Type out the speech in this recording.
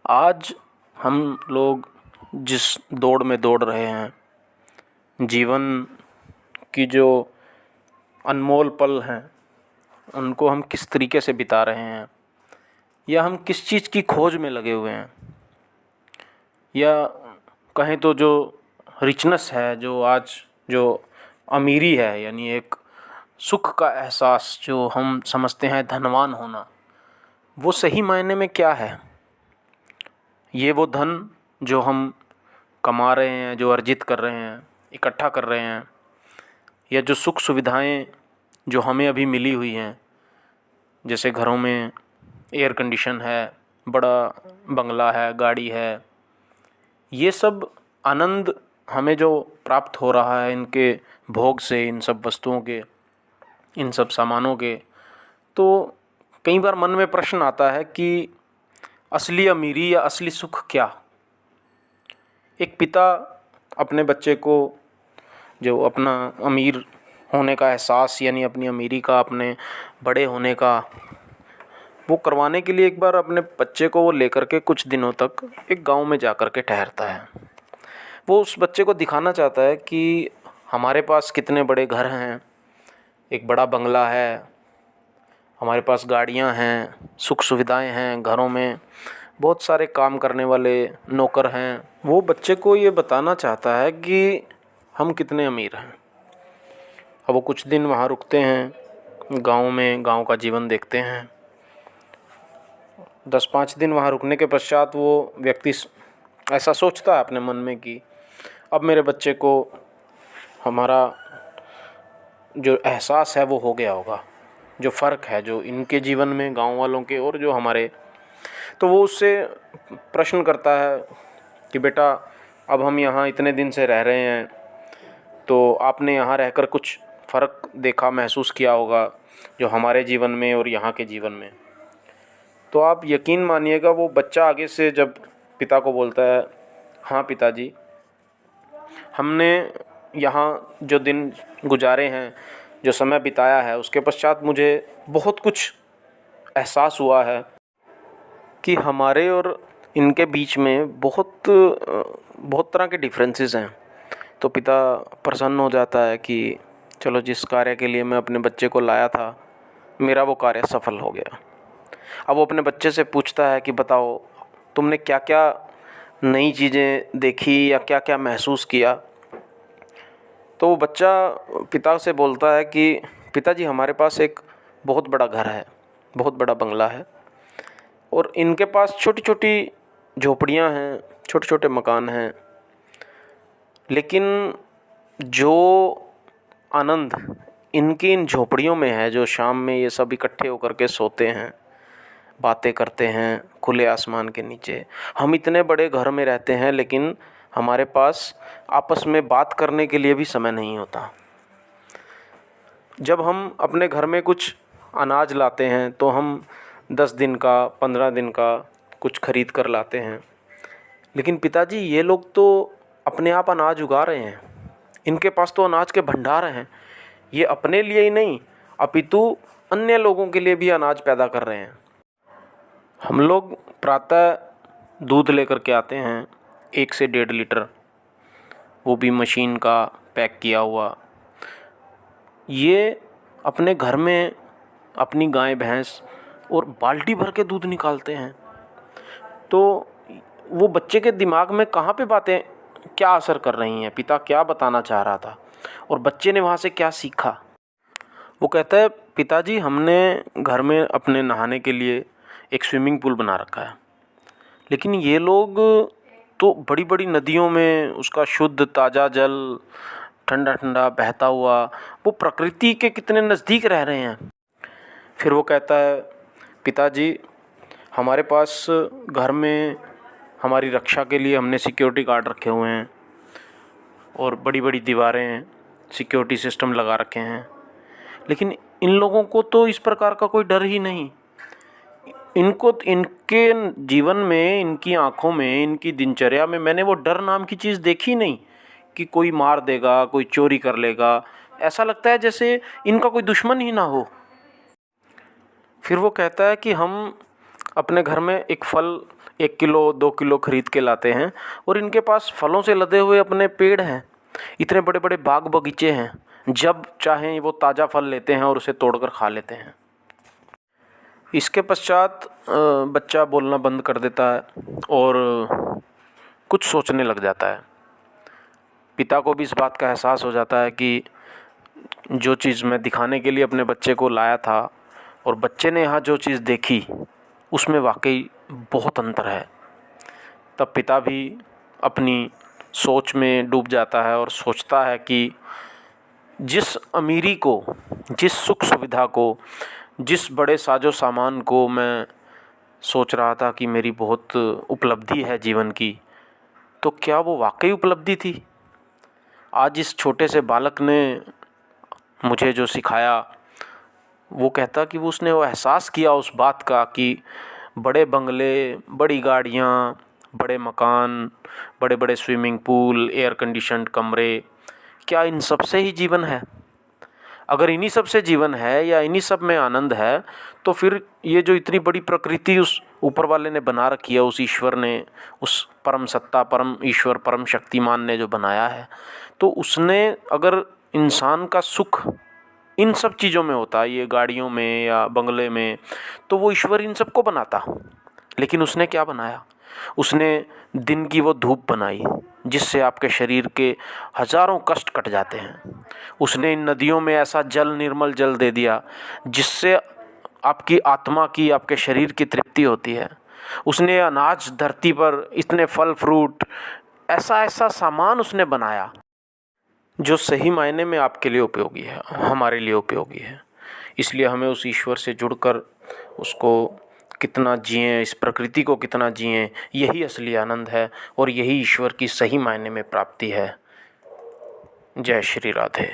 आज हम लोग जिस दौड़ में दौड़ रहे हैं, जीवन की जो अनमोल पल हैं उनको हम किस तरीके से बिता रहे हैं, या हम किस चीज़ की खोज में लगे हुए हैं, या कहें तो जो रिचनेस है, जो आज जो अमीरी है, यानी एक सुख का एहसास जो हम समझते हैं धनवान होना, वो सही मायने में क्या है। ये वो धन जो हम कमा रहे हैं, जो अर्जित कर रहे हैं, इकट्ठा कर रहे हैं, या जो सुख सुविधाएं जो हमें अभी मिली हुई हैं, जैसे घरों में एयर कंडीशन है, बड़ा बंगला है, गाड़ी है, ये सब आनंद हमें जो प्राप्त हो रहा है इनके भोग से, इन सब वस्तुओं के, इन सब सामानों के, तो कई बार मन में प्रश्न आता है कि असली अमीरी या असली सुख क्या। एक पिता अपने बच्चे को जो अपना अमीर होने का एहसास, यानी अपनी अमीरी का, अपने बड़े होने का, वो करवाने के लिए एक बार अपने बच्चे को वो लेकर के कुछ दिनों तक एक गांव में जा कर के ठहरता है। वो उस बच्चे को दिखाना चाहता है कि हमारे पास कितने बड़े घर हैं, एक बड़ा बंगला है, हमारे पास गाड़ियां हैं, सुख सुविधाएं हैं, घरों में बहुत सारे काम करने वाले नौकर हैं। वो बच्चे को ये बताना चाहता है कि हम कितने अमीर हैं। अब वो कुछ दिन वहाँ रुकते हैं, गांव में गांव का जीवन देखते हैं। 10-5 दिन वहाँ रुकने के पश्चात वो व्यक्ति ऐसा सोचता है अपने मन में कि अब मेरे बच्चे को हमारा जो एहसास है वो हो गया होगा, जो फ़र्क है जो इनके जीवन में गांव वालों के और जो हमारे। तो वो उससे प्रश्न करता है कि बेटा, अब हम यहाँ इतने दिन से रह रहे हैं, तो आपने यहाँ रहकर कुछ फ़र्क देखा, महसूस किया होगा जो हमारे जीवन में और यहाँ के जीवन में। तो आप यकीन मानिएगा, वो बच्चा आगे से जब पिता को बोलता है, हाँ पिताजी, हमने यहाँ जो दिन गुजारे हैं, जो समय बिताया है, उसके पश्चात मुझे बहुत कुछ एहसास हुआ है कि हमारे और इनके बीच में बहुत तरह के डिफरेंसेस हैं। तो पिता प्रसन्न हो जाता है कि चलो, जिस कार्य के लिए मैं अपने बच्चे को लाया था, मेरा वो कार्य सफल हो गया। अब वो अपने बच्चे से पूछता है कि बताओ, तुमने क्या क्या नई चीज़ें देखी या क्या क्या महसूस किया। तो वो बच्चा पिता से बोलता है कि पिताजी, हमारे पास एक बहुत बड़ा घर है, बहुत बड़ा बंगला है, और इनके पास छोटी छोटी झोपड़ियाँ हैं, छोटे छोटे मकान हैं, लेकिन जो आनंद इनकी इन झोपड़ियों में है, जो शाम में ये सब इकट्ठे होकर के सोते हैं, बातें करते हैं खुले आसमान के नीचे। हम इतने बड़े घर में रहते हैं, लेकिन हमारे पास आपस में बात करने के लिए भी समय नहीं होता। जब हम अपने घर में कुछ अनाज लाते हैं तो हम 10 दिन का, 15 दिन का कुछ खरीद कर लाते हैं, लेकिन पिताजी, ये लोग तो अपने आप अनाज उगा रहे हैं, इनके पास तो अनाज के भंडार हैं। ये अपने लिए ही नहीं अपितु अन्य लोगों के लिए भी अनाज पैदा कर रहे हैं। हम लोग प्रातः दूध लेकर के आते हैं 1 से 1.5 लीटर, वो भी मशीन का पैक किया हुआ। ये अपने घर में अपनी गाय भैंस और बाल्टी भर के दूध निकालते हैं। तो वो बच्चे के दिमाग में कहाँ पे बातें क्या असर कर रही हैं, पिता क्या बताना चाह रहा था और बच्चे ने वहाँ से क्या सीखा। वो कहता है, पिताजी, हमने घर में अपने नहाने के लिए एक स्विमिंग पूल बना रखा है, लेकिन ये लोग तो बड़ी बड़ी नदियों में उसका शुद्ध ताज़ा जल, ठंडा ठंडा बहता हुआ, वो प्रकृति के कितने नज़दीक रह रहे हैं। फिर वो कहता है, पिताजी, हमारे पास घर में हमारी रक्षा के लिए हमने सिक्योरिटी गार्ड रखे हुए हैं और बड़ी बड़ी दीवारें, सिक्योरिटी सिस्टम लगा रखे हैं, लेकिन इन लोगों को तो इस प्रकार का कोई डर ही नहीं। इनको, इनके जीवन में, इनकी आँखों में, इनकी दिनचर्या में मैंने वो डर नाम की चीज़ देखी नहीं कि कोई मार देगा, कोई चोरी कर लेगा। ऐसा लगता है जैसे इनका कोई दुश्मन ही ना हो। फिर वो कहता है कि हम अपने घर में एक फल 1 किलो 2 किलो खरीद के लाते हैं और इनके पास फलों से लदे हुए अपने पेड़ हैं, इतने बड़े बड़े बाग बगीचे हैं, जब चाहें वो ताज़ा फल लेते हैं और उसे तोड़कर खा लेते हैं। इसके पश्चात बच्चा बोलना बंद कर देता है और कुछ सोचने लग जाता है। पिता को भी इस बात का एहसास हो जाता है कि जो चीज़ मैं दिखाने के लिए अपने बच्चे को लाया था और बच्चे ने यहाँ जो चीज़ देखी उसमें वाकई बहुत अंतर है। तब पिता भी अपनी सोच में डूब जाता है और सोचता है कि जिस अमीरी को, जिस सुख सुविधा को, जिस बड़े साजो सामान को मैं सोच रहा था कि मेरी बहुत उपलब्धि है जीवन की, तो क्या वो वाकई उपलब्धि थी? आज इस छोटे से बालक ने मुझे जो सिखाया, वो कहता कि उसने वो एहसास किया उस बात का कि बड़े बंगले, बड़ी गाड़ियाँ, बड़े मकान, बड़े बड़े स्विमिंग पूल, एयर कंडीशन्ड कमरे, क्या इन सब से ही जीवन है? अगर इन्हीं सब से जीवन है या इन्हीं सब में आनंद है, तो फिर ये जो इतनी बड़ी प्रकृति उस ऊपर वाले ने बना रखी है, उस ईश्वर ने, उस परम सत्ता, परम ईश्वर, परम शक्तिमान ने जो बनाया है, तो उसने अगर इंसान का सुख इन सब चीज़ों में होता, ये गाड़ियों में या बंगले में, तो वो ईश्वर इन सबको बनाता। लेकिन उसने क्या बनाया? उसने दिन की वो धूप बनाई जिससे आपके शरीर के हजारों कष्ट कट जाते हैं। उसने इन नदियों में ऐसा जल, निर्मल जल दे दिया जिससे आपकी आत्मा की, आपके शरीर की तृप्ति होती है। उसने अनाज धरती पर, इतने फल फ्रूट, ऐसा ऐसा सामान उसने बनाया जो सही मायने में आपके लिए उपयोगी है, हमारे लिए उपयोगी है। इसलिए हमें उस ईश्वर से जुड़कर उसको कितना जिएं, इस प्रकृति को कितना जिएं, यही असली आनंद है और यही ईश्वर की सही मायने में प्राप्ति है। जय श्री राधे।